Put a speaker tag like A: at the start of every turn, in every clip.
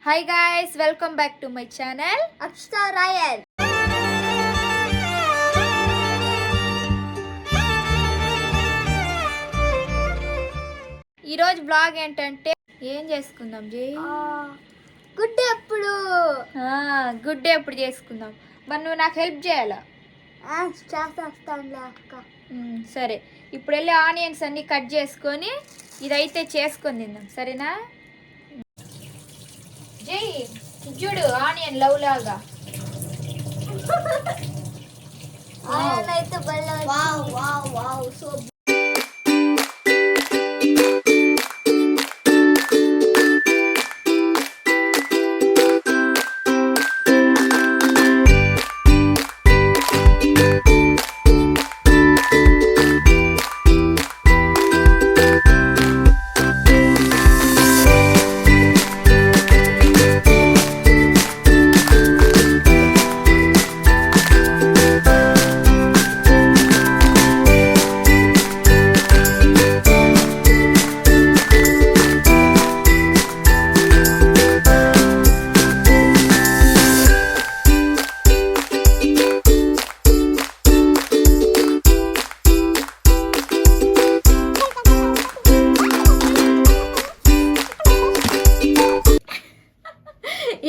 A: Hi guys, welcome back to my channel
B: Akshata royal.
A: ఈరోజు blog ఏంటంటే ఏం చేసుకుందాం జై?
B: గుడ్ డే ఎప్పుడు?
A: గుడ్ డే ఎప్పుడు చేసుకుందాం. మరి నువ్వు నాకు హెల్ప్ చేయాలా?
B: చేస్తానులే అక్క.
A: సరే, ఇప్పుడు వెళ్ళి ఆనియన్స్ అన్ని కట్ చేసుకొని ఇదైతే చేసుకొని తిందాం, సరేనా? జై, చూడు ఆనియన్ లవ్ లాగా.
B: అయితే సో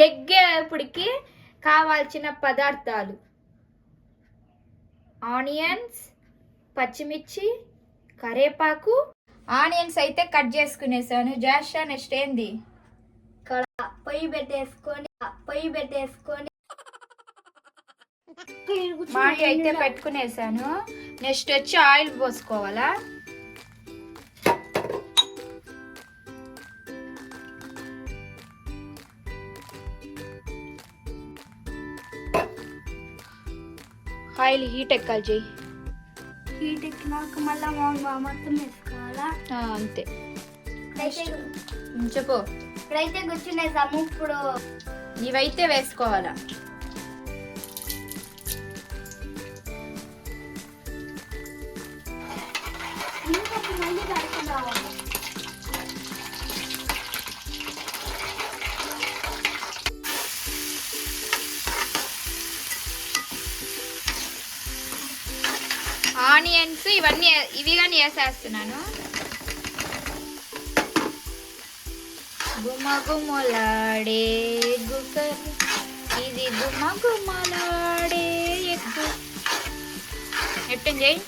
A: ఎగ్గేపటికి కావాల్సిన పదార్థాలు: ఆనియన్స్, పచ్చిమిర్చి, కరేపాకు. ఆనియన్స్ అయితే కట్ చేసుకునేసాను. జాషా, నెక్స్ట్ ఏంది?
B: పొయ్యి పెట్టేసుకొని
A: మాడి అయితే పెట్టుకునేసాను. నెక్స్ట్ వచ్చి ఆయిల్ పోసుకోవాలా. ఆయిల్ హీట్ ఎక్కాలి చెయ్యి.
B: హీట్ ఎక్కినాక మళ్ళీ మొత్తం వేసుకోవాలా?
A: అంతే. చెప్పు.
B: ఇప్పుడైతే కూర్చునేసాము. ఇప్పుడు
A: ఇవైతే వేసుకోవాలా. ఆనియన్స్ ఇవన్నీ ఇవి కానీ వేసేస్తున్నాను. గుమగుమలాడే గుకర్, ఇది గుమగుమలాడే ఎగ్గు. ఎట్టం చేయి.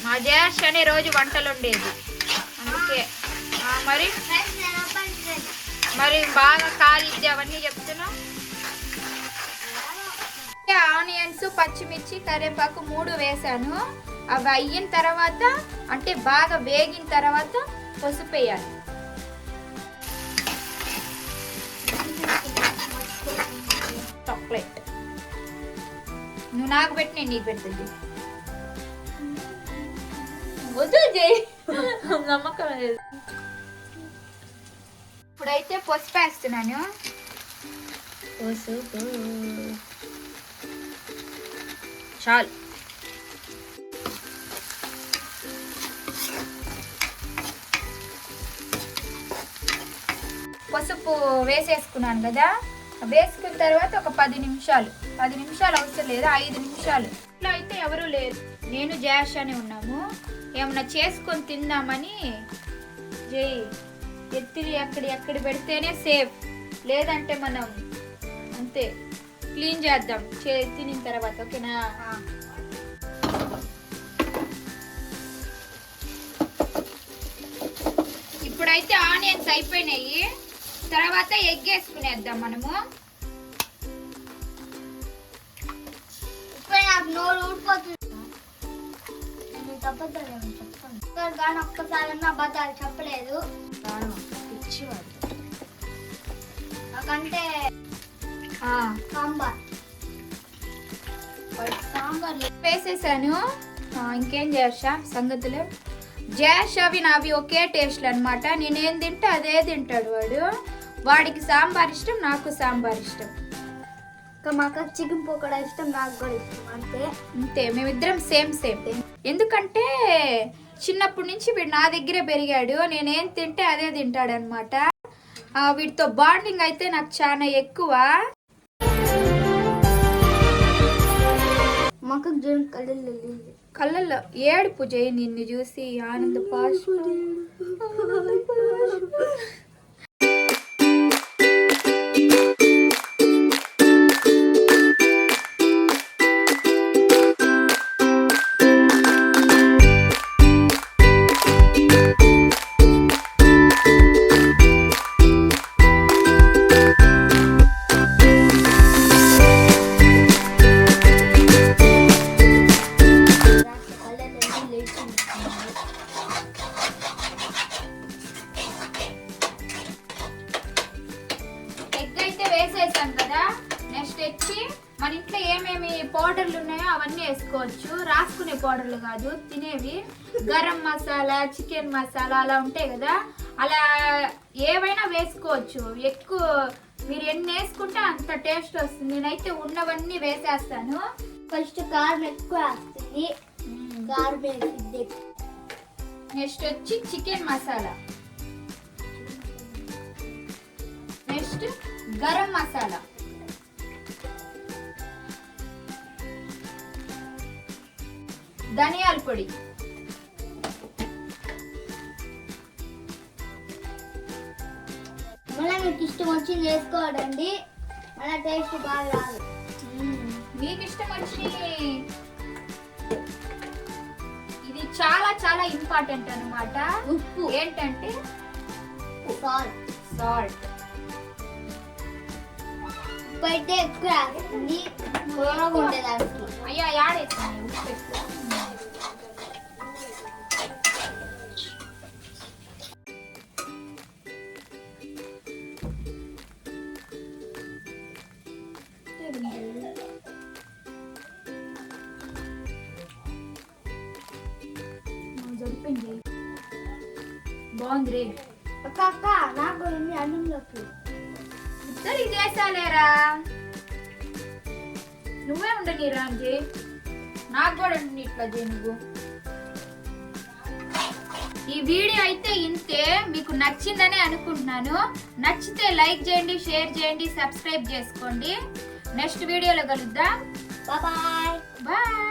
A: మా జేష్ అనే రోజు వంటలు ఉండేది, అందుకే. మరి బాగా కాలిద్ది అవన్నీ చెప్తున్నావు. ఆనియన్స్, పచ్చిమిర్చి, కరివేపాకు 3 వేసాను. అవి అయిన తర్వాత, అంటే బాగా వేగిన తర్వాత పసుపు వేయాలి. చాక్లెట్ నువ్వు నాకు పెట్టి నేను నీకు పెడుతుంది. వద్దు చేయి, నమ్మకం లేదు. ఇప్పుడైతే పసుపు వేస్తున్నాను. పసుపు చాలు. పసుపు వేసేసుకున్నాను కదా. వేసుకున్న తర్వాత ఒక 10 నిమిషాలు అవసరం లేదు, 5 నిమిషాలు. ఇట్లా అయితే ఎవరు లేరు, నేను జాష్ అని ఉన్నాము. ఏమన్నా చేసుకొని తిందామని. జై, ఎత్తిరి ఎక్కడి పెడితేనే సేఫ్, లేదంటే మనం అంతే క్లీన్ చేద్దాం తినిన తర్వాత, ఓకేనా? ఇప్పుడైతే ఆనియన్స్ అయిపోయినాయి. తర్వాత ఎగ్ వేసుకునేద్దాం మనము.
B: ఇప్పుడు నాకు నోరు ఊడిపోతుంది. అబద్ధాలు చెప్తాను కానీ ఒక్కసారి అబద్ధాలు చెప్పలేదు.
A: పిచ్చివాడు.
B: నాకంటే సాంబార్
A: వేసేసాను. ఇంకేం చేసా సంగతులు. జాష్ అవి నావి ఒకే టేస్ట్లు అనమాట. నేనేం తింటే అదే తింటాడు వాడు. వాడికి సాంబార్ ఇష్టం, నాకు సాంబార్ ఇష్టం.
B: మాకు చికెన్ పకోడా ఇష్టం, నాకు కూడా ఇష్టం. అంతే
A: మేమిద్దరం సేమ్. ఎందుకంటే చిన్నప్పటి నుంచి వీడు నా దగ్గరే పెరిగాడు. నేనేం తింటే అదే తింటాడనమాట. వీటితో బాండింగ్ అయితే నాకు చాలా ఎక్కువ. కళ్ళల్లో ఏడుపు చేయి నిన్ను చూసి ఆనంద పాష్. వేసేసాం కదా. నెక్స్ట్ వచ్చి మన ఇంట్లో ఏమేమి పౌడర్లు ఉన్నాయో అవన్నీ వేసుకోవచ్చు. రాసుకునే పౌడర్లు కాదు, తినేవి. గరం మసాలా, చికెన్ మసాలా అలా ఉంటాయి కదా, అలా ఏవైనా వేసుకోవచ్చు. ఎక్కువ మీరు ఎన్ని వేసుకుంటే అంత టేస్ట్ వస్తుంది. నేనైతే ఉన్నవన్నీ వేసేస్తాను.
B: ఫస్ట్ కారం ఎక్కువ వస్తుంది.
A: నెక్స్ట్ వచ్చి చికెన్ మసాలా, నెక్స్ట్ గరం మసాలా, ధనియాల పొడి,
B: మళ్ళీ మీకు ఇష్టం వచ్చింది వేసుకోవడండి. అలా టేస్ట్ బాగా రాదు.
A: మీకు ఇష్టం వచ్చి ఇది చాలా చాలా ఇంపార్టెంట్ అన్నమాట.
B: ఉప్పు
A: ఏంటంటే
B: సాల్ట్ ఉప్పు అయితే ఎక్కువ వేస్తుంది. బాగా ఉండేదానికి.
A: అయ్యా యాడేస్తాను ఉప్పు ఎక్కువ. బాగుంది రే
B: అక్క. నాకు అన్నంలోకి
A: ఇద్దరికి చేసాలేరా. నువ్వే ఉండని రాంజీ, నాకు కూడా ఉండి ఇట్లా చేయి నువ్వు. ఈ వీడియో అయితే ఇంతే. మీకు నచ్చిందనే అనుకుంటున్నాను. నచ్చితే లైక్ చేయండి, షేర్ చేయండి, సబ్స్క్రైబ్ చేసుకోండి. నెక్స్ట్ వీడియోలో కలుద్దాం.
B: బాయ్.
A: బాయ్.